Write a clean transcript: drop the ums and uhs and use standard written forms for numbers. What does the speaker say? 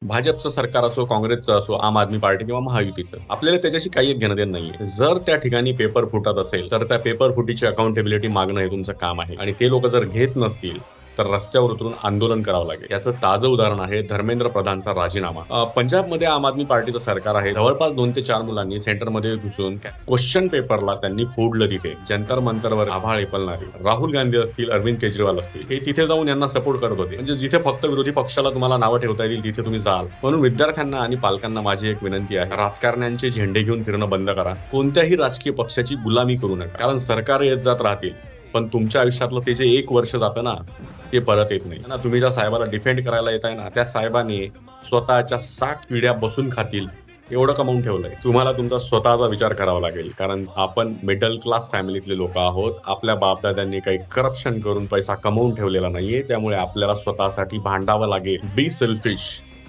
भाजपचं सरकार असो, काँग्रेसचं असो, आम आदमी पार्टी किंवा महायुतीचं, आपल्याला त्याच्याशी काही एक घेणं देणं नाहीये. जर त्या ठिकाणी पेपर फुटत असेल तर त्या पेपर फुटीची अकाउंटेबिलिटी मागणं हे तुमचं काम आहे. आणि ते लोक जर घेत नसतील तर रस्त्यावर उतरून आंदोलन करावं लागेल. याचं ताजं उदाहरण आहे धर्मेंद्र प्रधानचा राजीनामा. पंजाबमध्ये आम आदमी पार्टीचं सरकार आहे. जवळपास 2 ते 4 मुलांनी सेंटरमध्ये घुसून क्वेश्चन पेपरला त्यांनी फोडलं. तिथे जंतर मंतरवर आभाळ एपलणारे राहुल गांधी असतील, अरविंद केजरीवाल असतील, हे तिथे जाऊन यांना सपोर्ट करत होते. म्हणजे जिथे फक्त विरोधी पक्षाला तुम्हाला नावं ठेवता येईल तिथे तुम्ही जाल. म्हणून विद्यार्थ्यांना आणि पालकांना माझी एक विनंती आहे, राजकारण्यांचे झेंडे घेऊन फिरणं बंद करा. कोणत्याही राजकीय पक्षाची गुलामी करू नका. कारण सरकार येत जात राहतील, पण तुमच्या आयुष्यातलं ते जे 1 वर्ष जातं ना, ते परत येत नाही ना. तुम्ही ज्या साहेबाला डिफेंड करायला येताय ना, त्या साहेबाने स्वतःच्या 7 पिढ्या बसून खातील एवढं कमावून ठेवलंय. तुम्हाला तुमचा स्वतःचा विचार करावा लागेल. कारण आपण मिडल क्लास फॅमिलीतले लोक आहोत. आपल्या बापदाद्यांनी काही करप्शन करून पैसा कमवून ठेवलेला नाहीये. त्यामुळे आपल्याला स्वतःसाठी भांडावं लागेल. Be selfish.